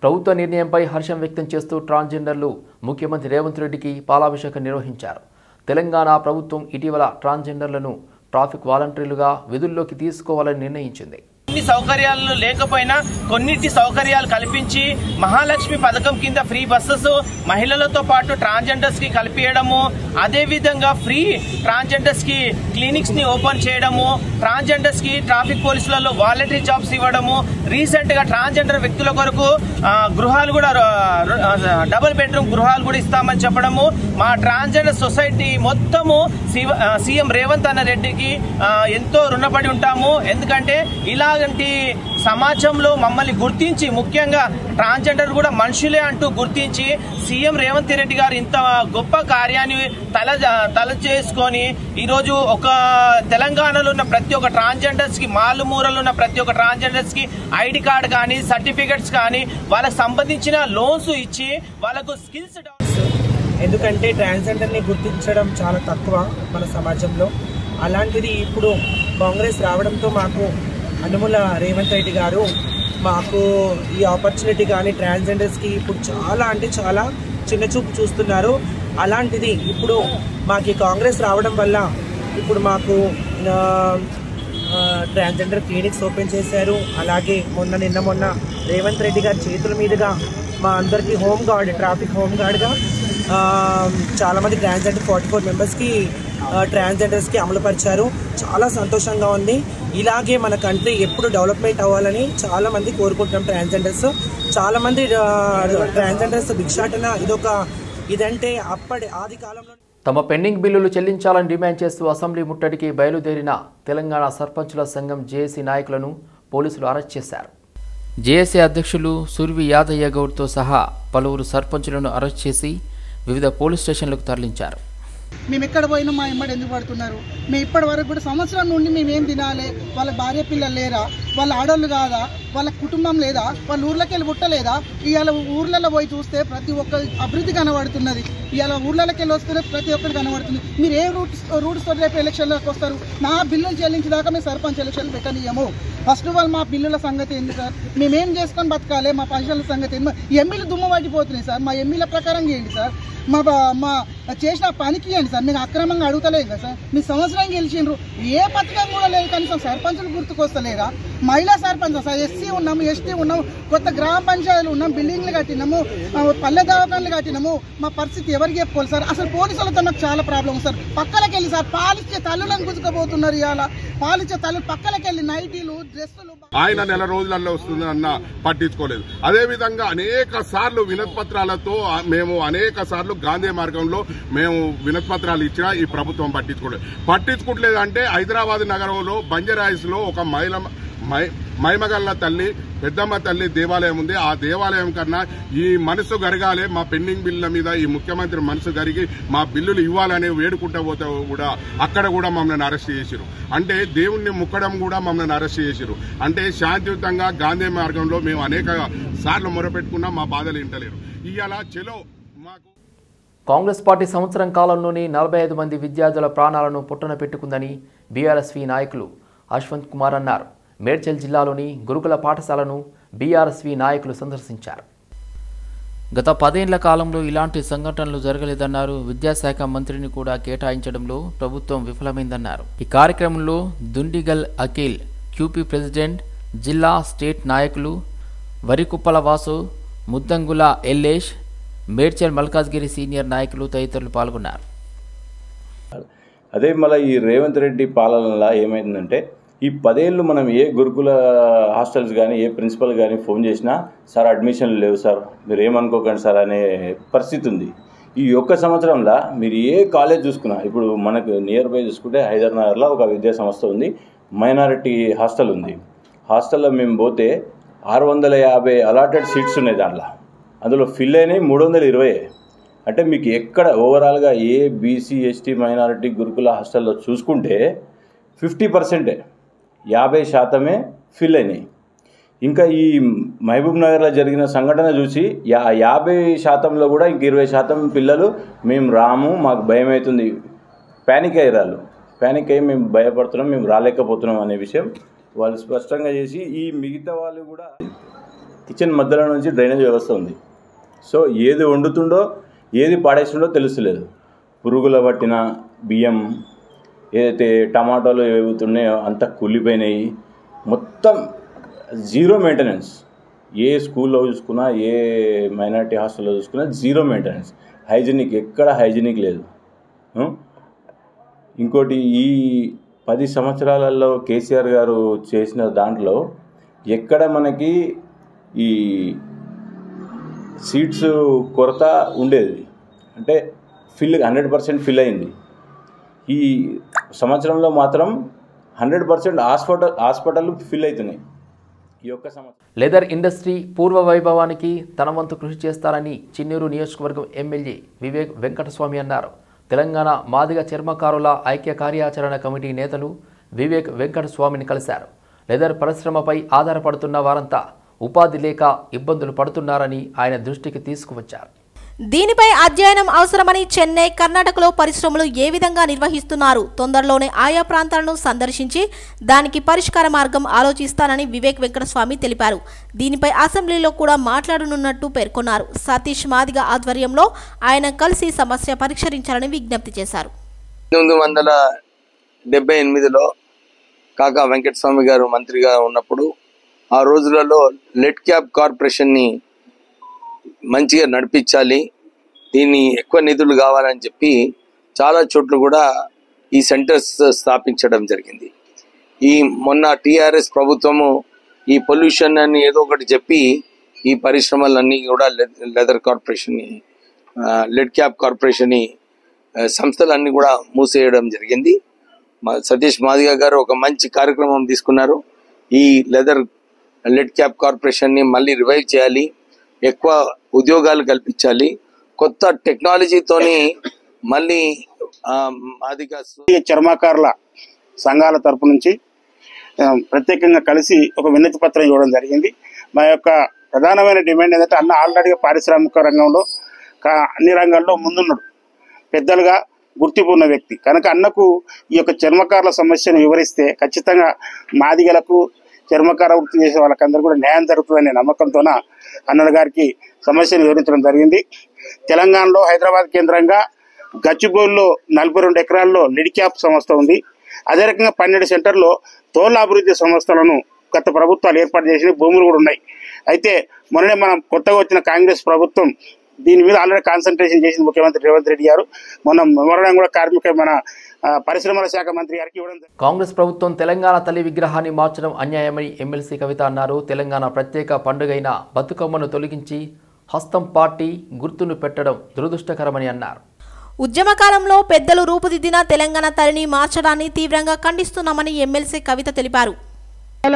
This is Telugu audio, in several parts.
ప్రభుత్వ నిర్ణయంపై హర్షం వ్యక్తం చేస్తూ ట్రాన్స్జెండర్లు ముఖ్యమంత్రి రేవంత్ రెడ్డికి పాలాభిషేకం నిర్వహించారు. తెలంగాణ ప్రభుత్వం ఇటీవల ట్రాన్స్జెండర్లను ట్రాఫిక్ వాలంటీర్లుగా విధుల్లోకి తీసుకోవాలని నిర్ణయించింది. అన్ని సౌకర్యాలు లేకపోయినా కొన్నిటి సౌకర్యాలు కల్పించి మహాలక్ష్మి పథకం కింద ఫ్రీ బస్సెస్ మహిళలతో పాటు ట్రాన్స్జెండర్స్ కి కల్పించడము, అదే విధంగా ఫ్రీ ట్రాన్స్జెండర్స్ కి క్లినిక్స్ ని ఓపెన్ చేయడము, ట్రాన్స్జెండర్స్ కి ట్రాఫిక్ పోలీసులలో వాలంటరీ జాబ్స్ ఇవ్వడము, రీసెంట్ గా ట్రాన్స్జెండర్ వ్యక్తుల కొరకు గృహాలు కూడా డబుల్ బెడ్రూమ్ గృహాలు కూడా ఇస్తామని చెప్పడము, మా ట్రాన్స్జెండర్ సొసైటీ మొత్తము సీఎం రేవంత్ అన్న రెడ్డికి ఎంతో రుణపడి ఉంటాము. ఎందుకంటే ఇలాంటి సమాజంలో మమ్మల్ని గుర్తించి, ముఖ్యంగా ట్రాన్స్జెండర్ కూడా మనుషులే అంటూ గుర్తించి సీఎం రేవంత్ రెడ్డి గారు ఇంత గొప్ప కార్యాన్ని తల చేసుకొని ఈరోజు ఒక తెలంగాణలో ఉన్న ప్రతి ఒక్క ట్రాన్స్జెండర్స్ కి, మాలుమూరలో ఉన్న ప్రతి ఒక్క ట్రాన్స్జెండర్స్ కి ఐడి కార్డు కానీ సర్టిఫికెట్స్ కానీ వాళ్ళకి సంబంధించిన లోన్స్ ఇచ్చి వాళ్ళకు స్కిల్స్. ఎందుకంటే ట్రాన్స్జెండర్ని గుర్తించడం చాలా తక్కువ మన సమాజంలో. అలాంటిది ఇప్పుడు కాంగ్రెస్ రావడంతో మాకు అనుముల రేవంత్ రెడ్డి గారు మాకు ఈ ఆపర్చునిటీ కానీ ట్రాన్స్జెండర్స్కి ఇప్పుడు చాలా అంటే చాలా చిన్న చూపు చూస్తున్నారు. అలాంటిది ఇప్పుడు మాకు ఈ కాంగ్రెస్ రావడం వల్ల ఇప్పుడు మాకు ట్రాన్స్జెండర్ క్లినిక్స్ ఓపెన్ చేశారు. అలాగే నిన్న మొన్న రేవంత్ రెడ్డి గారి చేతుల మీదుగా మా అందరికీ హోమ్ గార్డ్, ట్రాఫిక్ హోమ్ గార్డ్గా చాలామంది ట్రాన్స్జెండర్ 44 మెంబర్స్కి ట్రాన్స్జెండర్స్కి అమలుపరిచారు. చాలా సంతోషంగా ఉంది. ఇలాగే మన కంట్రీ ఎప్పుడు డెవలప్మెంట్ అవ్వాలని చాలామంది కోరుకుంటున్నాం. చాలామంది ట్రాన్స్జెండర్స్ భిక్షాటన ఇదంటే అప్పటి ఆది కాలంలో తమ పెండింగ్ బిల్లులు చెల్లించాలని డిమాండ్ చేస్తూ అసెంబ్లీ ముట్టడికి బయలుదేరిన తెలంగాణ సర్పంచుల సంఘం జేఏసీ నాయకులను పోలీసులు అరెస్ట్ చేశారు. జేఏసీ అధ్యక్షులు సుర్వి యాదయ్య గౌడ్తో సహా పలువురు సర్పంచులను అరెస్ట్ చేసి వివిధ పోలీస్ స్టేషన్లకు తరలించారు. మేము ఎక్కడ పోయినా మా ఎమ్మడి ఎందుకు పడుతున్నారు? మేము ఇప్పటి వరకు కూడా సంవత్సరం నుండి మేము ఏం తినాలి? వాళ్ళ భార్య పిల్లలు లేరా? వాళ్ళ ఆడోళ్ళు కాదా? వాళ్ళ కుటుంబం లేదా? వాళ్ళ ఊర్లోకి వెళ్ళి పుట్టలేదా? ఇవాళ ఊర్లలో పోయి చూస్తే ప్రతి ఒక్క అభివృద్ధి కనబడుతున్నది. ఇవాళ ఊర్లలోకి వెళ్ళి వస్తే ప్రతి ఒక్కరు కనబడుతుంది. మీరు ఏ రూట్స్ రేపు ఎలక్షన్లోకి వస్తారు? నా బిల్లులు చెల్లించేదాకా మేము సర్పంచ్ ఎలక్షన్లు పెట్టనియము. ఫస్ట్ ఆఫ్ ఆల్ మా బిల్లుల సంగతి ఏంది సార్? మేమేం చేసుకొని బతకాలి? మా పైసల సంగతి ఏంది? ఎమ్మెల్యేలు దుమ్ము పట్టిపోతున్నాయి సార్. మా ఎమ్మెల్యేల ప్రకారం చేయండి సార్. మా చేసిన పనికి ఇవ్వండి సార్. మీకు అక్రమంగా అడుగుతలేదు కదా సార్. మీ సంవత్సరం గెలిచిండ్రు, ఏ పథకం కూడా లేదు. కనీసం సర్పంచులు గుర్తుకొస్తలేరా? మహిళా సర్పంచ్ సార్, ఎస్సీ ఉన్నాము, ఎస్టీ ఉన్నాము, కొత్త గ్రామ పంచాయతీలు ఉన్నాం, బిల్డింగ్లు కట్టినాము, పల్లె దవాఖాన్లు కట్టినాము. మా పరిస్థితి ఎవరికి చెప్పుకోవాలి సార్? అసలు పోలీసులతో నాకు చాలా ప్రాబ్లం సార్. పక్కలకి వెళ్ళి సార్ పాలిచ్చే తల్లులను గుంజుకోబోతున్నారు. ఇవాళ పాలిచ్చే తల్లు పక్కలకి వెళ్ళి నైటీలు, డ్రెస్సులు. ఆయన నెల రోజులలో వస్తుందన్న పట్టించుకోలేదు. అదేవిధంగా అనేక సార్లు వినతిపత్రాలతో మేము అనేక సార్లు గాంధీ మార్గంలో మేము వినతిపత్రాలు ఇచ్చినా ఈ ప్రభుత్వం పట్టించుకోవట్లేదు. అంటే హైదరాబాద్ నగరంలో బంజారాయిస్ లో ఒక మైమగల్ల తల్లి, పెద్దమ్మ తల్లి దేవాలయం ఉంది. ఆ దేవాలయం కన్నా ఈ మనసు గరగాలి. మా పెండింగ్ బిల్లుల మీద ఈ ముఖ్యమంత్రి మనసు గరిగి మా బిల్లులు ఇవ్వాలని వేడుకుంటూ పోతే కూడా అక్కడ కూడా మమ్మల్ని అరెస్ట్ చేసిరు. అంటే దేవుణ్ణి ముక్కడం కూడా మమ్మల్ని అరెస్ట్ చేసిరు. అంటే శాంతియుతంగా గాంధీ మార్గంలో మేము అనేక సార్లు మొరపెట్టుకున్నా మా బాధలు వింటలేరు. ఇవాళ చెలో మాకు కాంగ్రెస్ పార్టీ సంవత్సరం కాలంలోని 45 మంది విద్యార్థుల ప్రాణాలను పుట్టన పెట్టుకుందని బీఆర్ఎస్వి నాయకులు అశ్వంత్ కుమార్ అన్నారు. మేడ్చల్ జిల్లాలోని గురుకుల పాఠశాలను బీఆర్ఎస్వి నాయకులు సందర్శించారు. గత 10 ఏళ్ల కాలంలో ఇలాంటి సంఘటనలు జరగలేదన్నారు. విద్యాశాఖ మంత్రిని కూడా కేటాయించడంలో ప్రభుత్వం విఫలమైందన్నారు. ఈ కార్యక్రమంలో దుండిగల్ అఖిల్, క్యూపీ ప్రెసిడెంట్, జిల్లా స్టేట్ నాయకులు వరికుప్పల వాసు, ముద్దంగుల ఎల్లేష్, మేడ్చల్ మల్కాజ్గిరి సీనియర్ నాయకులు తదితరులు పాల్గొన్నారు. అదే మళ్ళీ ఈ రేవంత్ రెడ్డి పాలనలో ఏమైందంటే ఈ 10 ఏళ్ళు మనం ఏ గురుకుల హాస్టల్స్ కానీ ఏ ప్రిన్సిపల్ కానీ ఫోన్ చేసినా సార్ అడ్మిషన్లు లేవు సార్, మీరు ఏమనుకోకండి సార్ అనే పరిస్థితి ఉంది. ఈ ఒక్క సంవత్సరంలో మీరు ఏ కాలేజ్ చూసుకున్నా, ఇప్పుడు మనకు నియర్ బై చూసుకుంటే హైదరాబాద్లో ఒక విద్యా సంస్థ ఉంది, మైనారిటీ హాస్టల్ ఉంది. హాస్టల్లో మేము పోతే 650 అలాటెడ్ సీట్స్ ఉన్నాయి. అందులో ఫిల్ అయినాయి 320. అంటే మీకు ఎక్కడ ఓవరాల్గా ఏ బీసీ ఎస్టీ మైనారిటీ గురుకుల హాస్టల్లో చూసుకుంటే 50%, 50% ఫిల్ అయినాయి. ఇంకా ఈ మహబూబ్ నగర్లో జరిగిన సంఘటన చూసి 50%లో కూడా ఇంక 20% పిల్లలు మేము రాము, మాకు భయం అవుతుంది, ప్యానిక్ అయ్యారు. ప్యానిక్ అయ్యి మేము భయపడుతున్నాం, మేము రాలేకపోతున్నాం అనే విషయం వాళ్ళు స్పష్టంగా చేసి ఈ మిగతా వాళ్ళు కూడా కిచెన్ మధ్యలో నుంచి డ్రైనేజ్ వ్యవస్థ ఉంది. సో ఏది వండుతుండో ఏది పాడేస్తుండో తెలుస్తలేదు. పురుగుల పట్టిన బియ్యం, ఏదైతే టమాటాలు ఏవుతున్నాయో అంతా కూలిపోయినాయి. మొత్తం జీరో మెయింటెనెన్స్. ఏ స్కూల్లో చూసుకున్నా, ఏ మైనారిటీ హాస్టల్లో చూసుకున్నా జీరో మెయింటెనెన్స్. హైజీనిక్, ఎక్కడ హైజీనిక్ లేదు. ఇంకోటి, ఈ 10 సంవత్సరాలలో కేసీఆర్ గారు చేసిన దాంట్లో ఎక్కడ మనకి ఈ సీట్స్ కొరత ఉండేది అంటే 100% ఫిల్ అయింది. ఈ సంవత్సరంలో మాత్రం 100% హాస్పిటల్ ఫిల్ అవుతున్నాయి. ఈ ఒక్క సంవత్సరం లెదర్ ఇండస్ట్రీ పూర్వ వైభవానికి తన వంతు కృషి చేస్తారని చిన్నూరు నియోజకవర్గం ఎమ్మెల్యే వివేక్ వెంకటస్వామి అన్నారు. తెలంగాణ మాదిగ చర్మకారుల ఐక్య కార్యాచరణ కమిటీ నేతలు వివేక్ వెంకటస్వామిని కలిశారు. లెదర్ పరిశ్రమపై ఆధారపడుతున్న వారంతా ఉపాధి లేక ఇబ్బందులు పడుతున్నారని ఆయన దృష్టికి తీసుకువచ్చారు. దీనిపై అధ్యయనం అవసరమని చెన్నై, కర్ణాటకలో పరిశ్రమలు ఏ విధంగా నిర్వహిస్తున్నారు, తొందరలోనే ఆయా ప్రాంతాలను సందర్శించి దానికి పరిష్కార మార్గం ఆలోచిస్తానని వివేక్ వెంకటస్వామి తెలిపారు. దీనిపై అసెంబ్లీలో కూడా మాట్లాడనున్నట్టు పేర్కొన్నారు. సతీష్ మాదిగ ఆధ్వర్యంలో ఆయన కలిసి సమస్య పరిష్కరించాలని విజ్ఞప్తి చేశారు. 1978లో కాకా వెంకటస్వామి గారు మంత్రిగా ఉన్నప్పుడు ఆ రోజులలో లెడ్ క్యాప్ కార్పొరేషన్ని మంచిగా నడిపించాలి, దీన్ని ఎక్కువ నిధులు కావాలని చెప్పి చాలా చోట్ల కూడా ఈ సెంటర్స్ స్థాపించడం జరిగింది. ఈ మొన్న టీఆర్ఎస్ ప్రభుత్వము ఈ పొల్యూషన్ అని ఏదో ఒకటి చెప్పి ఈ పరిశ్రమలన్నీ కూడా లెదర్ కార్పొరేషన్ని, లెడ్ క్యాప్ కార్పొరేషన్ సంస్థలన్నీ కూడా మూసేయడం జరిగింది. సతీష్ మాదిగ గారు ఒక మంచి కార్యక్రమం తీసుకున్నారు. ఈ లెడ్ క్యాప్ కార్పొరేషన్ని మళ్ళీ రివైవ్ చేయాలి, ఎక్కువ ఉద్యోగాలు కల్పించాలి, కొత్త టెక్నాలజీతోని మళ్ళీ చర్మకారుల సంఘాల తరపు నుంచి ప్రత్యేకంగా కలిసి ఒక వినతి పత్రం ఇవ్వడం జరిగింది. మా యొక్క ప్రధానమైన డిమాండ్ ఏంటంటే, అన్న ఆల్రెడీ పారిశ్రామిక రంగంలో అన్ని రంగాల్లో ముందున్నాడు, పెద్దలుగా గుర్తింపు ఉన్న వ్యక్తి కనుక అన్నకు ఈ యొక్క చర్మకారుల సమస్యను వివరిస్తే ఖచ్చితంగా మాదిగలకు, చర్మకార వృత్తి చేసే వాళ్ళకందరూ కూడా న్యాయం జరుగుతుందనే నమ్మకంతోన అన్న గారికి సమస్యను వివరించడం జరిగింది. తెలంగాణలో హైదరాబాద్ కేంద్రంగా గచ్చిబౌలిలో 42 ఎకరాల్లో లిడ్ క్యాప్ సంస్థ ఉంది. అదే రకంగా 12 సెంటర్లో తోళ్ల అభివృద్ధి సంస్థలను గత ప్రభుత్వాలు ఏర్పాటు చేసిన భూములు కూడా ఉన్నాయి. అయితే మొన్ననే మనం కొత్తగా వచ్చిన కాంగ్రెస్ ప్రభుత్వం దీని మీద ఆల్రెడీ కాన్సన్ట్రేషన్ చేసింది ముఖ్యమంత్రి రేవంత్ రెడ్డి గారు. మొన్న మెమోరాండం కూడా మన పరిశ్రమల శాఖ మంత్రి గారికి ఇవ్వడం. కాంగ్రెస్ ప్రభుత్వం తెలంగాణ తల్లి విగ్రహాన్ని మార్చడం అన్యాయమని ఎమ్మెల్సీ కవిత అన్నారు. తెలంగాణ ప్రత్యేక పండుగైన బతుకమ్మను తొలగించి హస్తం పార్టీ గుర్తును పెట్టడం దురదృష్టకరమని అన్నారు. ఉద్యమకాలంలో పెద్దలు రూపుదిద్దిన తెలంగాణ తల్లిని మార్చడాన్ని తీవ్రంగా ఖండిస్తున్నామని ఎమ్మెల్సీ కవిత తెలిపారు.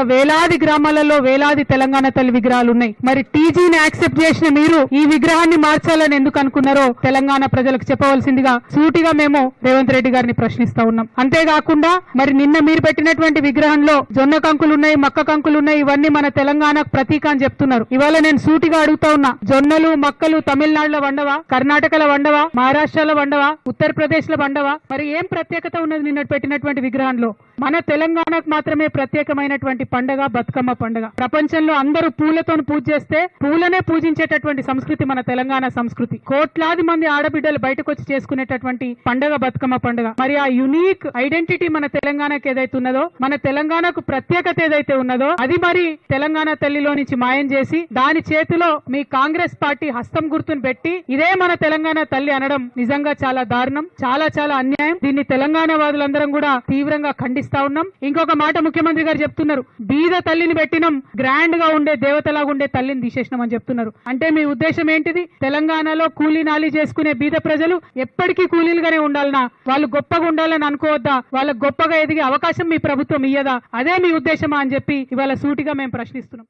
వేలాది గ్రామాలలో వేలాది తెలంగాణ తల్లి విగ్రహాలు ఉన్నాయి. మరి టీజీని యాక్సెప్ట్ చేసిన మీరు ఈ విగ్రహాన్ని మార్చాలని ఎందుకు అనుకున్నారో తెలంగాణ ప్రజలకు చెప్పవలసిందిగా సూటిగా మేము రేవంత్ రెడ్డి గారిని ప్రశ్నిస్తా ఉన్నాం. అంతేకాకుండా మరి నిన్న మీరు పెట్టినటువంటి విగ్రహంలో జొన్న కంకులు ఉన్నాయి, మక్క కంకులు ఉన్నాయి, ఇవన్నీ మన తెలంగాణకు ప్రతీక అని చెప్తున్నారు. ఇవాళ నేను సూటిగా అడుగుతా ఉన్నా, జొన్నలు మక్కలు తమిళనాడులో వండవా, కర్ణాటకలో వండవా, మహారాష్ట్రలో వండవా, ఉత్తరప్రదేశ్ లో వండవా? మరి ఏం ప్రత్యేకత ఉన్నది నిన్న పెట్టినటువంటి విగ్రహంలో? మన తెలంగాణకు మాత్రమే ప్రత్యేకమైనటువంటి పండుగ బతుకమ్మ పండుగ. ప్రపంచంలో అందరూ పూలతో పూజ చేస్తే పూలనే పూజించేటటువంటి సంస్కృతి మన తెలంగాణ సంస్కృతి. కోట్లాది మంది ఆడబిడ్డలు బయటకు వచ్చి చేసుకునేటటువంటి పండుగ బతుకమ్మ పండుగ. మరి ఆ యునిక్ ఐడెంటిటీ మన తెలంగాణకు ఏదైతే ఉన్నదో, మన తెలంగాణకు ప్రత్యేకత ఏదైతే ఉన్నదో, అది మరి తెలంగాణ తల్లిలో నుంచి మాయం చేసి దాని చేతిలో మీ కాంగ్రెస్ పార్టీ హస్తం గుర్తును పెట్టి ఇదే మన తెలంగాణ తల్లి అనడం నిజంగా చాలా దారుణం, చాలా చాలా అన్యాయం. దీన్ని తెలంగాణ వాదులందరం కూడా తీవ్రంగా ఖండిస్తా ఉన్నాం. ఇంకొక మాట ముఖ్యమంత్రి గారు చెప్తున్నారు, బీద తల్లిని పెట్టినాం, గ్రాండ్ గా ఉండే దేవతలాగా ఉండే తల్లిని తీసేసినాం అని చెప్తున్నారు. అంటే మీ ఉద్దేశం ఏంటిది? తెలంగాణలో కూలీ నాలి చేసుకునే బీద ప్రజలు ఎప్పటికీ కూలీలుగానే ఉండాలనా? వాళ్ళు గొప్పగా ఉండాలని అనుకోవద్దా? వాళ్ళకు గొప్పగా ఎదిగే అవకాశం మీ ప్రభుత్వం ఇయ్యదా? అదే మీ ఉద్దేశమా అని చెప్పి ఇవాళ సూటిగా మేము ప్రశ్నిస్తున్నాం.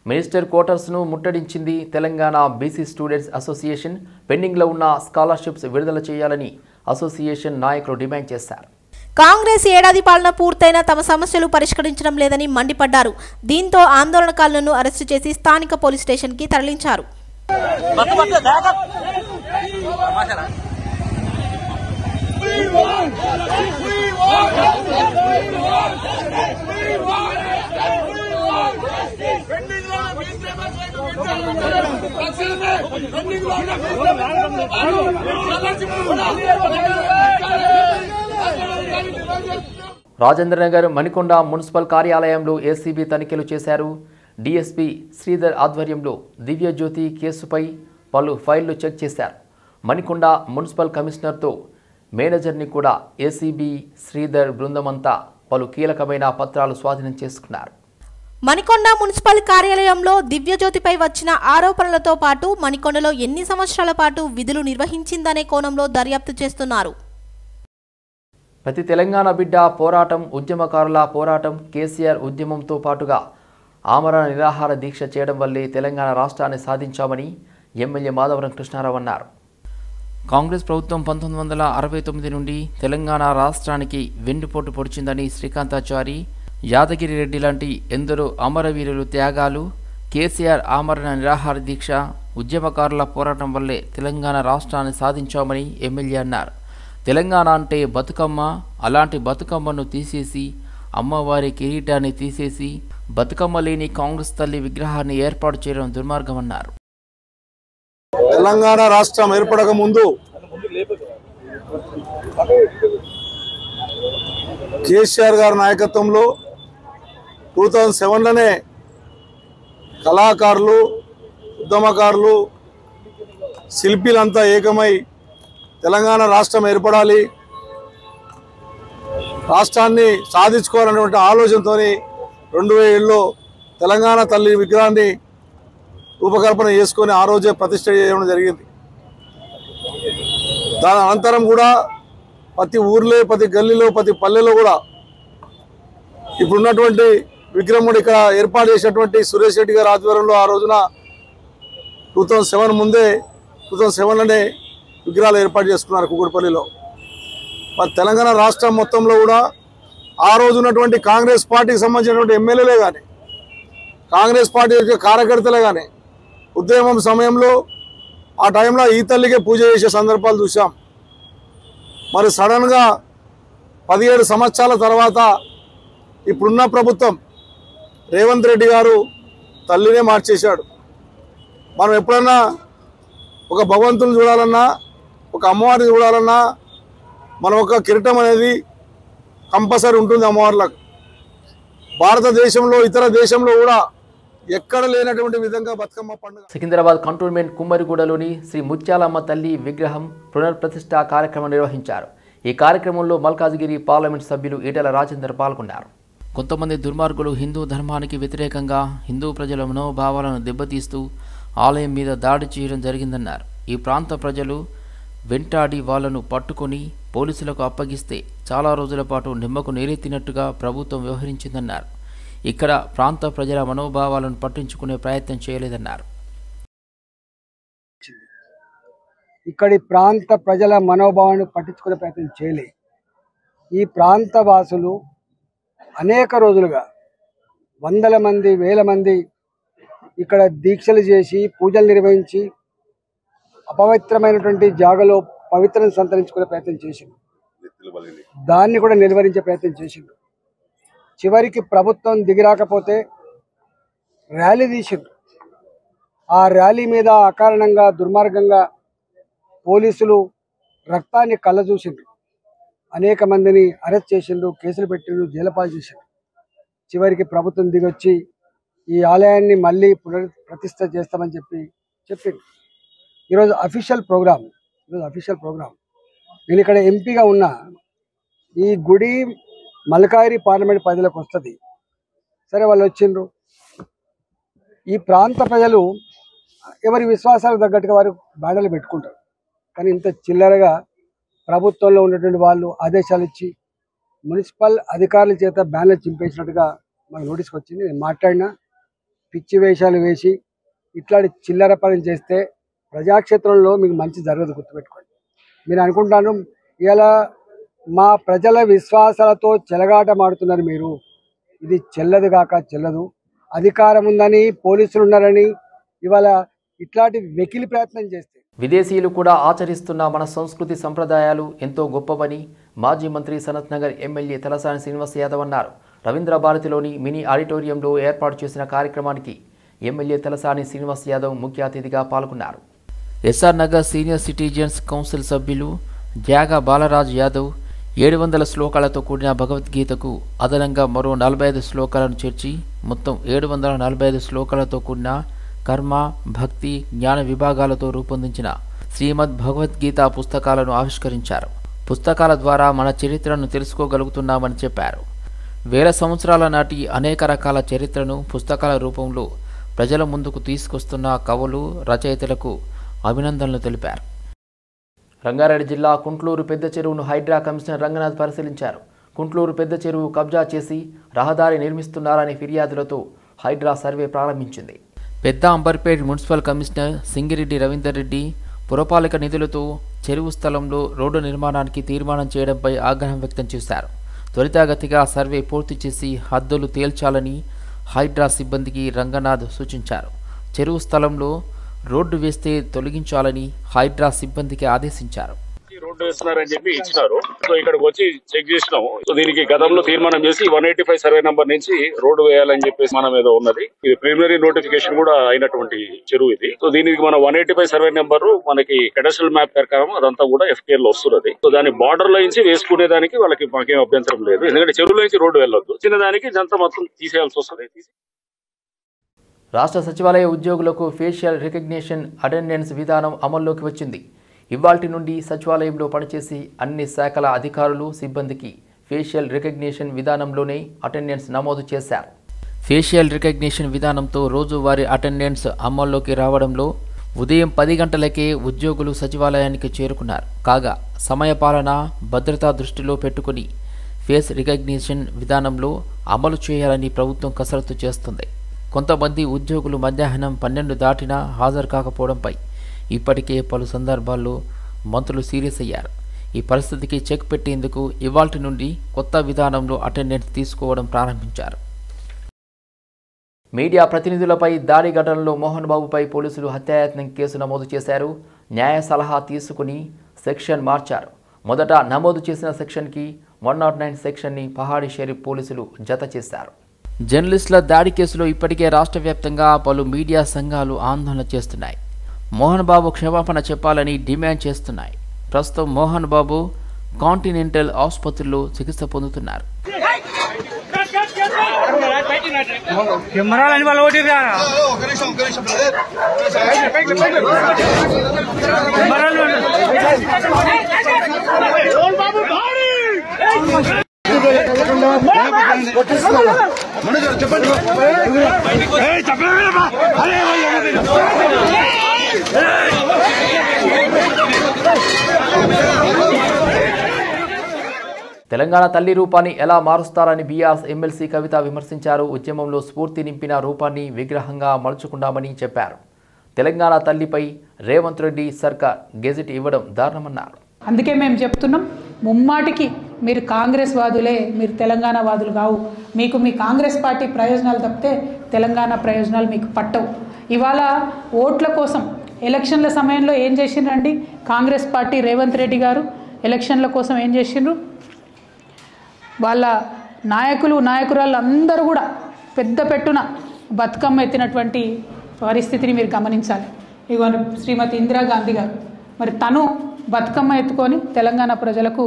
మినిస్టర్ క్వార్టర్స్ను ముట్టడించింది తెలంగాణ బీసీ స్టూడెంట్స్ అసోసియేషన్. పెండింగ్లో ఉన్న స్కాలర్షిప్స్ విడుదల చేయాలని అసోసియేషన్ నాయకులు డిమాండ్ చేశారు. కాంగ్రెస్ ఏడాది పాలన పూర్తయినా తమ సమస్యలు పరిష్కరించడం లేదని మండిపడ్డారు. దీంతో ఆందోళనకారులను అరెస్టు చేసి స్థానిక పోలీస్ స్టేషన్ కి తరలించారు. రాజేంద్రనగర్ మణికొండ మున్సిపల్ కార్యాలయంలో ఏసీబీ తనిఖీలు చేశారు. డీఎస్పీ శ్రీధర్ ఆధ్వర్యంలో దివ్యజ్యోతి కేసుపై పలు ఫైళ్లు చెక్ చేశారు. మణికొండ మున్సిపల్ కమిషనర్తో మేనేజర్ని కూడా ఏసీబీ శ్రీధర్ బృందమంతా పలు కీలకమైన పత్రాలు స్వాధీనం చేసుకున్నారు. మణికొండ మున్సిపల్ కార్యాలయంలో దివ్యజ్యోతిపై వచ్చిన ఆరోపణలతో పాటు మణికొండలో ఎన్ని సంవత్సరాల పాటు విధులు నిర్వహించిందనే కోణంలో దర్యాప్తు చేస్తున్నారు. ప్రతి తెలంగాణ బిడ్డ పోరాటం, ఉద్యమకారుల పోరాటం, కేసీఆర్ ఉద్యమంతో పాటుగా ఆమరణ నిరాహార దీక్ష చేయడం వల్లే తెలంగాణ రాష్ట్రాన్ని సాధించామని ఎమ్మెల్యే మాధవరం కృష్ణారావు అన్నారు. కాంగ్రెస్ ప్రభుత్వం 1969 నుండి తెలంగాణ రాష్ట్రానికి వెన్నుపోటు పొడిచిందని శ్రీకాంతాచారి, యాదగిరి రెడ్డి లాంటి ఎందరో అమరవీరులు త్యాగాలు, కేసీఆర్ ఆమరణ నిరాహార దీక్ష, ఉద్యమకారుల పోరాటం వల్లే తెలంగాణ రాష్ట్రాన్ని సాధించామని ఎమ్మెల్యే అన్నారు. తెలంగాణ అంటే బతుకమ్మ, అలాంటి బతుకమ్మను తీసేసి అమ్మవారి కిరీటాన్ని తీసేసి బతుకమ్మ లేని కాంగ్రెస్ తల్లి విగ్రహాన్ని ఏర్పాటు చేయడం దుర్మార్గమన్నారు. తెలంగాణ రాష్ట్రం ఏర్పడక ముందు కేసీఆర్ గారి నాయకత్వంలో 2007లోనే కళాకారులు, ఉద్యమకారులు, శిల్పీలంతా ఏకమై తెలంగాణ రాష్ట్రం ఏర్పడాలి, రాష్ట్రాన్ని సాధించుకోవాలనేటువంటి ఆలోచనతో 2007లో తెలంగాణ తల్లి విగ్రహాన్ని రూపకల్పన చేసుకొని ఆ రోజే ప్రతిష్ఠ చేయడం జరిగింది. దాని అనంతరం కూడా ప్రతి ఊర్లో, ప్రతి గల్లీలో, ప్రతి పల్లెలో కూడా ఇప్పుడున్నటువంటి విగ్రహముడు ఇక్కడ ఏర్పాటు చేసినటువంటి సురేష్ రెడ్డి గారి ఆధ్వర్యంలో ఆ రోజున 2007 ముందే 2007లోనే విగ్రహాలు ఏర్పాటు చేసుకున్నారు కుకుడుపల్లిలో. మరి తెలంగాణ రాష్ట్రం మొత్తంలో కూడా ఆ రోజు ఉన్నటువంటి కాంగ్రెస్ పార్టీకి సంబంధించినటువంటి ఎమ్మెల్యేలే కానీ, కాంగ్రెస్ పార్టీ యొక్క కార్యకర్తలే కానీ ఉద్యమం సమయంలో ఆ టైంలో ఈ తల్లికే పూజ చేసే సందర్భాలు చూసాం. మరి సడన్గా 17 సంవత్సరాల తర్వాత ఇప్పుడున్న ప్రభుత్వం రేవంత్ రెడ్డి గారు తల్లినే మార్చేశాడు. మనం ఎప్పుడన్నా ఒక భగవంతుని చూడాలన్నా, ఒక అమ్మవారిని చూడాలన్నా మనం ఒక కిరీటం అనేది కంపల్సరీ ఉంటుంది అమ్మవార్లకు. భారతదేశంలో ఇతర దేశంలో కూడా ఎక్కడ లేనటువంటి విధంగా బతుకమ్మ పండుగ. సికింద్రాబాద్ కంటోన్మెంట్ కుమ్మరిగూడలోని శ్రీ ముత్యాలమ్మ తల్లి విగ్రహం పునర్ప్రతిష్ఠ కార్యక్రమం నిర్వహించారు. ఈ కార్యక్రమంలో మల్కాజ్గిరి పార్లమెంట్ సభ్యులు ఈటెల రాజేందర్ పాల్గొన్నారు. కొంతమంది దుర్మార్గులు హిందూ ధర్మానికి వ్యతిరేకంగా హిందూ ప్రజల మనోభావాలను దెబ్బతీస్తూ ఆలయం మీద దాడి చేయడం జరిగిందన్నారు. ఈ ప్రాంత ప్రజలు వెంటాడి వాళ్లను పట్టుకొని పోలీసులకు అప్పగిస్తే చాలా రోజుల పాటు నిమ్మకు నీరెత్తినట్టుగా ప్రభుత్వం వ్యవహరించిందన్నారు. ఇక్కడ ప్రాంత ప్రజల మనోభావాలను పట్టించుకునే ప్రయత్నం చేయలేదన్నారు. ఇక్కడి ప్రాంత ప్రజల మనోభావాలను పట్టించుకునే ప్రయత్నం చేయలే. ఈ ప్రాంత వాసులు అనేక రోజులుగా వందల మంది, వేల మంది ఇక్కడ దీక్షలు చేసి పూజలు నిర్వహించి అపవిత్రమైనటువంటి జాగలో పవిత్రను సంతరించుకునే ప్రయత్నం చేసిండు. దాన్ని కూడా నిలువరించే ప్రయత్నం చేసిండు. చివరికి ప్రభుత్వం దిగిరాకపోతే ర్యాలీ తీసిండు. ఆ ర్యాలీ మీద అకారణంగా దుర్మార్గంగా పోలీసులు రక్తాన్ని కళ్ళ చూసిండ్రు. అనేక మందిని అరెస్ట్ చేసిండ్రు, కేసులు పెట్టిండ్రు, జైలుపాలు చేసిండ్రు. చివరికి ప్రభుత్వం దిగొచ్చి ఈ ఆలయాన్ని మళ్ళీ పునఃప్రతిష్ఠ చేస్తామని చెప్పింది. ఈరోజు అఫీషియల్ ప్రోగ్రామ్. నేను ఇక్కడ ఎంపీగా ఉన్నా. ఈ గుడి మల్కాజిగిరి పార్లమెంట్ పరిధిలోకి వస్తుంది. సరే, వాళ్ళు వచ్చిండ్రు. ఈ ప్రాంత ప్రజలు ఎవరి విశ్వాసాలకు తగ్గట్టుగా వారు బ్యానర్లు పెట్టుకుంటారు. కానీ ఇంత చిల్లరగా ప్రభుత్వంలో ఉన్నటువంటి వాళ్ళు ఆదేశాలు ఇచ్చి మున్సిపల్ అధికారుల చేత బ్యానర్లు చింపేసినట్టుగా మాకు నోటీస్కి వచ్చింది. నేను మాట్లాడినా, పిచ్చి వేషాలు వేసి ఇట్లాంటి చిల్లర పని చేస్తే ప్రజాక్షేత్రంలో మీకు మంచి జరగదు, గుర్తుపెట్టుకోండి. మీరు అనుకుంటాను ఇలా మా ప్రజల విశ్వాసాలతో చెలగాట మాడుతున్నారు మీరు. ఇది చెల్లదు కాక చెల్లదు. అధికారం ఉందని, పోలీసులు ఉన్నారని ఇవాళ ఇట్లాంటి వెకిలి ప్రయత్నం చేస్తే విదేశీయులు కూడా ఆచరిస్తున్న మన సంస్కృతి సంప్రదాయాలు ఎంతో గొప్పవని మాజీ మంత్రి సనత్ నగర్ ఎమ్మెల్యే తలసాని శ్రీనివాస్ యాదవ్ అన్నారు. రవీంద్ర భారతిలోని మినీ ఆడిటోరియంలో ఏర్పాటు చేసిన కార్యక్రమానికి ఎమ్మెల్యే తలసాని శ్రీనివాస్ యాదవ్ ముఖ్య అతిథిగా పాల్గొన్నారు. SR Nagar senior citizens council సభ్యులు జ్యాగా బాలరాజ్ యాదవ్ 700 శ్లోకాలతో కూడిన భగవద్గీతకు అదనంగా మరో 45 శ్లోకాలను చేర్చి మొత్తం 745 శ్లోకాలతో కూడిన కర్మ, భక్తి, జ్ఞాన విభాగాలతో రూపొందించిన శ్రీమద్ భగవద్గీత పుస్తకాలను ఆవిష్కరించారు. పుస్తకాల ద్వారా మన చరిత్రను తెలుసుకోగలుగుతున్నామని చెప్పారు. వేల సంవత్సరాల నాటి అనేక రకాల చరిత్రను పుస్తకాల రూపంలో ప్రజల ముందుకు తీసుకొస్తున్న కవులు, రచయితలకు అభినందనలు తెలిపారు. రంగారెడ్డి జిల్లా కుంట్లూరు పెద్ద చెరువును హైడ్రా కమిషనర్ రంగనాథ్ పరిశీలించారు. కుంట్లూరు పెద్ద చెరువు కబ్జా చేసి రహదారి నిర్మిస్తున్నారనే ఫిర్యాదులతో హైడ్రా సర్వే ప్రారంభించింది. పెద్ద అంబర్పేట్ మున్సిపల్ కమిషనర్ సింగిరెడ్డి రవీందర్ రెడ్డి పురపాలక నిధులతో చెరువు స్థలంలో రోడ్డు నిర్మాణానికి తీర్మానం చేయడంపై ఆగ్రహం వ్యక్తం చేశారు. త్వరితగతిగా సర్వే పూర్తి చేసి హద్దులు తేల్చాలని హైడ్రా సిబ్బందికి రంగనాథ్ సూచించారు. చెరువు స్థలంలో రోడ్డు వేస్తే తొలగించాలని హైడ్రా సిబ్బందికి ఆదేశించారు. రోడ్డు వేస్తున్నారని చెప్పి ఇచ్చినారు. సో ఇక్కడికి వచ్చి చెక్ చేసినాము. సో దీనికి గతంలో తీర్మానం చేసి 185 సర్వే నంబర్ నుంచి రోడ్డు వేయాలని చెప్పేసి మనం ఏదో ఉన్నది. ఇది ప్రిలిమినరీ నోటిఫికేషన్ కూడా అయినటువంటి చెరువు ఇది. సో దీనికి మన 185 సర్వే నెంబర్ మనకి కడస్ట్రల్ మ్యాప్ ప్రకారం అదంతా కూడా FKL లో వస్తున్నది. సో దాని బార్డర్ లో నుంచి వేసుకునే దానికి వాళ్ళకి మాకేం అభ్యంతరం లేదు. ఎందుకంటే చెరువులో నుంచి రోడ్డు వెళ్ళొద్దు. చిన్నదానికి ఇదంతా మొత్తం తీసేయాల్సి వస్తుంది. రాష్ట్ర సచివాలయ ఉద్యోగులకు ఫేషియల్ రికగ్నిషన్ అటెండెన్స్ విధానం అమల్లోకి వచ్చింది. ఇవాల్టి నుండి సచివాలయంలో పనిచేసి అన్ని శాఖల అధికారులు, సిబ్బందికి ఫేషియల్ రికగ్నిషన్ విధానంలోనే అటెండెన్స్ నమోదు చేశారు. ఫేషియల్ రికగ్నిషన్ విధానంతో రోజువారీ అటెండెన్స్ అమల్లోకి రావడంలో ఉదయం 10 గంటలకే ఉద్యోగులు సచివాలయానికి చేరుకున్నారు. కాగా సమయపాలన, భద్రతా దృష్టిలో పెట్టుకుని ఫేస్ రికగ్నిషన్ విధానంలో అమలు చేయాలని ప్రభుత్వం కసరత్తు చేస్తుంది. కొంతమంది ఉద్యోగులు మధ్యాహ్నం 12 దాటినా హాజరు కాకపోవడంపై ఇప్పటికే పలు సందర్భాల్లో మంత్రులు సీరియస్ అయ్యారు. ఈ పరిస్థితికి చెక్ పెట్టేందుకు ఇవాల్టి నుండి కొత్త విధానంలో అటెండెన్స్ తీసుకోవడం ప్రారంభించారు. మీడియా ప్రతినిధులపై దాడి ఘటనలో మోహన్ బాబుపై పోలీసులు హత్యాయత్నం కేసు నమోదు చేశారు. న్యాయ సలహా తీసుకుని సెక్షన్ మార్చారు. మొదట నమోదు చేసిన సెక్షన్కి 109 సెక్షన్ని పహాడీ షరీఫ్ పోలీసులు జత చేశారు. జర్నలిస్టుల దాడి కేసులో ఇప్పటికే రాష్ట్ర వ్యాప్తంగా పలు మీడియా సంఘాలు ఆందోళన చేస్తున్నాయి. మోహన్ బాబు క్షమాపణ చెప్పాలని డిమాండ్ చేస్తున్నాయి. ప్రస్తుతం మోహన్ బాబు కాంటినెంటల్ ఆసుపత్రిలో చికిత్స పొందుతున్నారు. తెలంగాణ తల్లి రూపాన్ని ఎలా మారుస్తారని బీఆర్ఎస్ ఎమ్మెల్సీ కవిత విమర్శించారు. ఉద్యమంలో స్ఫూర్తి నింపిన రూపాన్ని విగ్రహంగా మలుచుకున్నామని చెప్పారు. తెలంగాణ తల్లిపై రేవంత్ రెడ్డి సర్కార్ గెజెట్ ఇవ్వడం దారుణమన్నారు. అందుకే మేము చెప్తున్నాం, ముమ్మాటికి మీరు కాంగ్రెస్ వాదులే, మీరు తెలంగాణ వాదులు కావు. మీకు మీ కాంగ్రెస్ పార్టీ ప్రయోజనాలు తప్పితే తెలంగాణ ప్రయోజనాలు మీకు పట్టవు. ఇవాళ ఓట్ల కోసం ఎలక్షన్ల సమయంలో ఏం చేసిండ్రండి కాంగ్రెస్ పార్టీ, రేవంత్ రెడ్డి గారు ఎలక్షన్ల కోసం ఏం చేసిండ్రు? వాళ్ళ నాయకురాళ్ళు అందరూ కూడా పెద్ద పెట్టున బతుకమ్మ ఎత్తినటువంటి పరిస్థితిని మీరు గమనించాలి. ఇగో శ్రీమతి ఇందిరాగాంధీ గారు, మరి తను బతుకమ్మ ఎత్తుకొని తెలంగాణ ప్రజలకు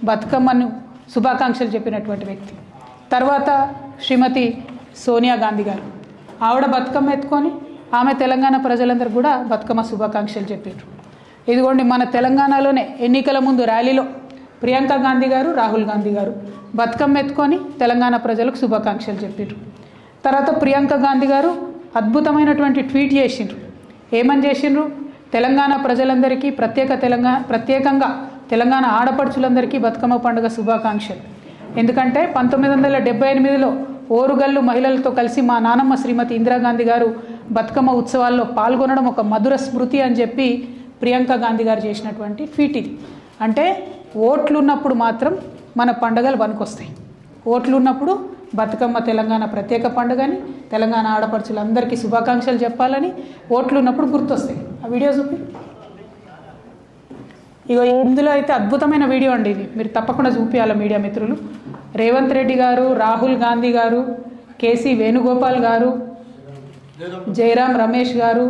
బతుకమ్మను శుభాకాంక్షలు చెప్పినటువంటి వ్యక్తి. తర్వాత శ్రీమతి సోనియా గాంధీ గారు, ఆవిడ బతుకమ్మ ఎత్తుకొని ఆమె తెలంగాణ ప్రజలందరూ కూడా బతుకమ్మ శుభాకాంక్షలు చెప్పారు. ఇదిగోండి మన తెలంగాణలోనే ఎన్నికల ముందు ర్యాలీలో ప్రియాంక గాంధీ గారు, రాహుల్ గాంధీ గారు బతుకమ్మ ఎత్తుకొని తెలంగాణ ప్రజలకు శుభాకాంక్షలు చెప్పారు. తర్వాత ప్రియాంక గాంధీ గారు అద్భుతమైనటువంటి ట్వీట్ చేసిండ్రు. ఏమని చేసిండ్రు? తెలంగాణ ప్రజలందరికీ ప్రత్యేకంగా తెలంగాణ ఆడపడుచులందరికీ బతుకమ్మ పండుగ శుభాకాంక్షలు. ఎందుకంటే 1978లో ఓరుగల్లు మహిళలతో కలిసి మా నానమ్మ శ్రీమతి ఇందిరాగాంధీ గారు బతుకమ్మ ఉత్సవాల్లో పాల్గొనడం ఒక మధుర స్మృతి అని చెప్పి ప్రియాంక గాంధీ గారు చేసినటువంటి ట్వీట్ ఇది. అంటే ఓట్లు ఉన్నప్పుడు మాత్రం మన పండుగలు పనికొస్తాయి. ఓట్లు ఉన్నప్పుడు బతుకమ్మ తెలంగాణ ప్రత్యేక పండుగని, తెలంగాణ ఆడపడుచులందరికీ శుభాకాంక్షలు చెప్పాలని ఓట్లు ఉన్నప్పుడు గుర్తొస్తాయి. ఆ వీడియో చూపి. ఇగో ఇందులో అయితే అద్భుతమైన వీడియో అండి ఇది, మీరు తప్పకుండా చూపించాలి మీడియా మిత్రులు. రేవంత్ రెడ్డి గారు, రాహుల్ గాంధీ గారు, కేసీ వేణుగోపాల్ గారు, జయరాం రమేష్ గారు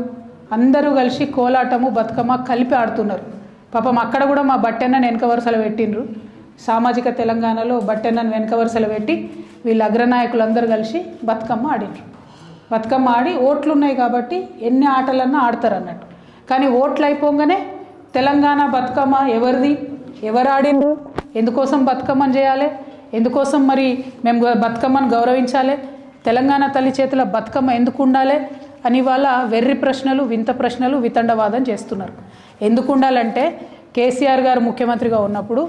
అందరూ కలిసి కోలాటము బతుకమ్మ కలిపి ఆడుతున్నారు. పాపం అక్కడ కూడా మా బట్టెన్నను వెనక వరుసలు పెట్టిండ్రు. సామాజిక తెలంగాణలో బట్టెన్నను వెనక వరుసలు పెట్టి వీళ్ళ అగ్రనాయకులందరూ కలిసి బతుకమ్మ ఆడిండ్రు. బతుకమ్మ ఆడి ఓట్లు ఉన్నాయి కాబట్టి ఎన్ని ఆటలన్నా ఆడతారు అన్నట్టు. కానీ ఓట్లు అయిపోగానే తెలంగాణ బతుకమ్మ ఎవరిది, ఎవరు ఆడిండ్రు, ఎందుకోసం బతుకమ్మని చేయాలి, ఎందుకోసం మరి మేము బతుకమ్మను గౌరవించాలి, తెలంగాణ తల్లి చేతుల బతుకమ్మ ఎందుకు ఉండాలి అని వాళ్ళ వెర్రి ప్రశ్నలు, వింత ప్రశ్నలు, వితండవాదం చేస్తున్నారు. ఎందుకు ఉండాలంటే కేసీఆర్ గారు ముఖ్యమంత్రిగా ఉన్నప్పుడు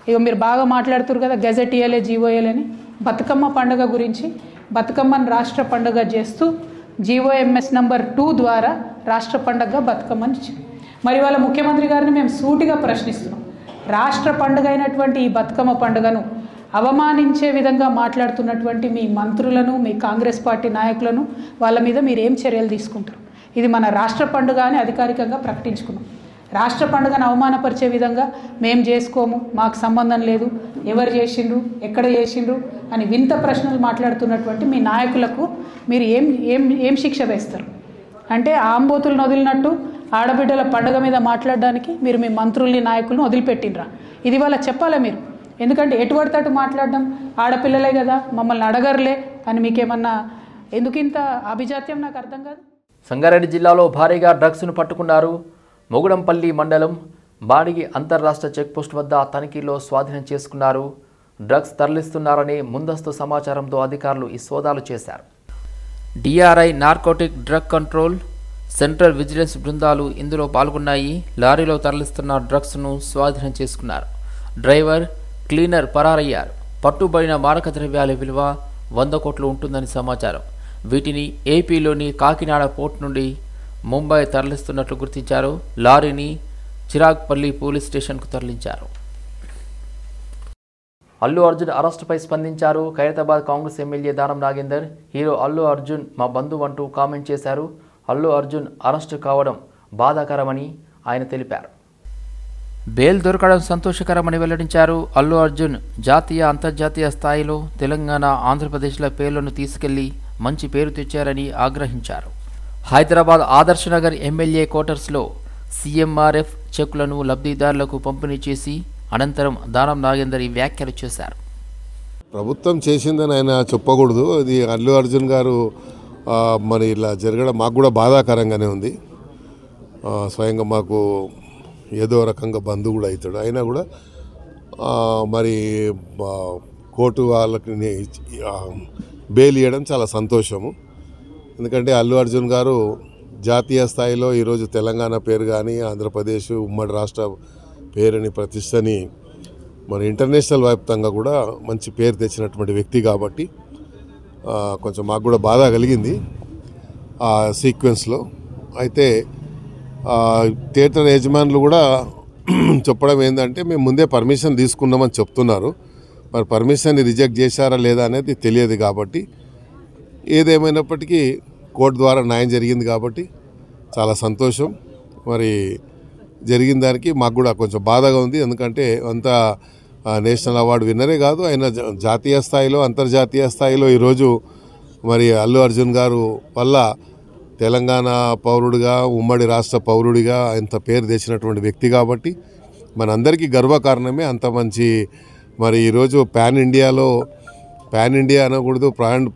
ఇక మీరు బాగా మాట్లాడుతున్నారు కదా, గెజెట్ ఇయ్యలే, జీవో ఇయ్యలేని, బతుకమ్మ పండుగ గురించి బతుకమ్మను రాష్ట్ర పండుగ చేస్తూ జీవోఎంఎస్ నంబర్ 2 ద్వారా రాష్ట్ర పండుగగా బతుకమ్మని ఇచ్చింది. మరి వాళ్ళ ముఖ్యమంత్రి గారిని మేము సూటిగా ప్రశ్నిస్తున్నాం. రాష్ట్ర పండుగ అయినటువంటి ఈ బతుకమ్మ పండుగను అవమానించే విధంగా మాట్లాడుతున్నటువంటి మీ మంత్రులను, మీ కాంగ్రెస్ పార్టీ నాయకులను వాళ్ళ మీద మీరు ఏం చర్యలు తీసుకుంటారు? ఇది మన రాష్ట్ర పండుగ అని అధికారికంగా ప్రకటించుకున్నాం. రాష్ట్ర పండుగను అవమానపరిచే విధంగా మేము చేసుకోము, మాకు సంబంధం లేదు, ఎవరు చేసిండ్రు, ఎక్కడ చేసిండ్రు అని వింత ప్రశ్నలు మాట్లాడుతున్నటువంటి మీ నాయకులకు మీరు ఏం ఏం ఏం శిక్ష వేస్తారు? అంటే ఆంబోతులను వదిలినట్టు ఆడబిడ్డల పండుగ మీద మాట్లాడడానికి మీరు మీ మంత్రుల్ని, నాయకులను వదిలిపెట్టినరా? ఇది వాళ్ళ చెప్పాలా మీరు? ఎందుకంటే ఎటువంటి అటు మాట్లాడడం, ఆడపిల్లలే కదా మమ్మల్ని అడగర్లే అని మీకేమన్నా ఎందుకు ఇంత అభిజాత్యం నాకు అర్థం కాదు. సంగారెడ్డి జిల్లాలో భారీగా డ్రగ్స్ను పట్టుకున్నారు. మొగుడంపల్లి మండలం బాడిగి అంతర్రాష్ట్ర చెక్పోస్ట్ వద్ద తనిఖీలో స్వాధీనం చేసుకున్నారు. డ్రగ్స్ తరలిస్తున్నారని ముందస్తు సమాచారంతో అధికారులు ఈ సోదాలు చేశారు. DRI, narcotic drug control, central vigilance బృందాలు ఇందులో పాల్గొన్నాయి. లారీలో తరలిస్తున్న డ్రగ్స్ను స్వాధీనం చేసుకున్నారు. డ్రైవర్, క్లీనర్ పరారయ్యారు. పట్టుబడిన మారక ద్రవ్యాల విలువ 100 కోట్లు ఉంటుందని సమాచారం. వీటిని ఏపీలోని కాకినాడ పోర్ట్ నుండి ముంబై తరలిస్తున్నట్లు గుర్తించారు. లారీని చిరాగ్పల్లి పోలీస్ స్టేషన్కు తరలించారు. అల్లు అర్జున్ అరెస్టుపై స్పందించారు. ఖైరతాబాద్ కాంగ్రెస్ ఎమ్మెల్యే దానం నాగేందర్. హీరో అల్లు అర్జున్ మా బంధువు అంటూ కామెంట్ చేశారు. అల్లు అర్జున్ అరెస్టు కావడం బాధాకరమని ఆయన తెలిపారు. బెయిల్ దొరకడం సంతోషకరమని వెల్లడించారు. అల్లు అర్జున్ జాతీయ, అంతర్జాతీయ స్థాయిలో తెలంగాణ, ఆంధ్రప్రదేశ్ల పేర్లను తీసుకెళ్లి మంచి పేరు తెచ్చారని ఆగ్రహించారు. హైదరాబాద్ ఆదర్శ్ నగర్ ఎమ్మెల్యే క్వార్టర్స్లో సీఎంఆర్ఎఫ్ చెక్కులను లబ్ధిదారులకు పంపిణీ చేసి అనంతరం దానం నాగేందర్ ఈ వ్యాఖ్యలు చేశారు. ప్రభుత్వం చేసిందని ఆయన చెప్పకూడదు. అది అల్లు అర్జున్ గారు మరి ఇలా జరగడం మాకు కూడా బాధాకరంగానే ఉంది. స్వయంగా మాకు ఏదో రకంగా బంధువు కూడా అవుతాడు. అయినా కూడా మరి కోర్టు వాళ్ళకి బెయిల్ ఇవ్వడం చాలా సంతోషము. ఎందుకంటే అల్లు అర్జున్ గారు జాతీయ స్థాయిలో ఈరోజు తెలంగాణ పేరు కానీ, ఆంధ్రప్రదేశ్ ఉమ్మడి రాష్ట్ర పేరుని, ప్రతిష్టని మరి ఇంటర్నేషనల్ వ్యాప్తంగా కూడా మంచి పేరు తెచ్చినటువంటి వ్యక్తి కాబట్టి కొంచెం మాకు కూడా బాధ కలిగింది ఆ సీక్వెన్స్లో. అయితే థియేటర్ యజమానులు కూడా చెప్పడం ఏంటంటే మేము ముందే పర్మిషన్ తీసుకున్నామని చెప్తున్నారు. మరి పర్మిషన్ని రిజెక్ట్ చేశారా లేదా అనేది తెలియదు. కాబట్టి ఏదేమైనప్పటికీ కోర్టు ద్వారా న్యాయం జరిగింది కాబట్టి చాలా సంతోషం. మరి జరిగిన దానికి మాకు కూడా కొంచెం బాధగా ఉంది. ఎందుకంటే అంతా నేషనల్ అవార్డు విన్నరే కాదు, ఆయన జాతీయ స్థాయిలో, అంతర్జాతీయ స్థాయిలో ఈరోజు మరి అల్లు అర్జున్ గారు వల్ల తెలంగాణ పౌరుడిగా, ఉమ్మడి రాష్ట్ర పౌరుడిగా ఇంత పేరు తెచ్చినటువంటి వ్యక్తి కాబట్టి మనందరికీ గర్వకారణమే. అంత మంచి మరి ఈరోజు పాన్ ఇండియా అనకూడదు,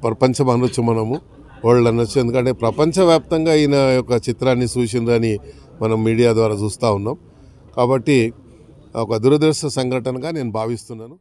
ప్రపంచం అనొచ్చు, మనము వరల్డ్ అనొచ్చు. ఎందుకంటే ప్రపంచవ్యాప్తంగా ఈయన యొక్క చిత్రాన్ని చూసిందని మనం మీడియా ద్వారా చూస్తూ ఉన్నాం. కాబట్టి ఒక దురదృష్ట సంఘటనగా నేను భావిస్తున్నాను.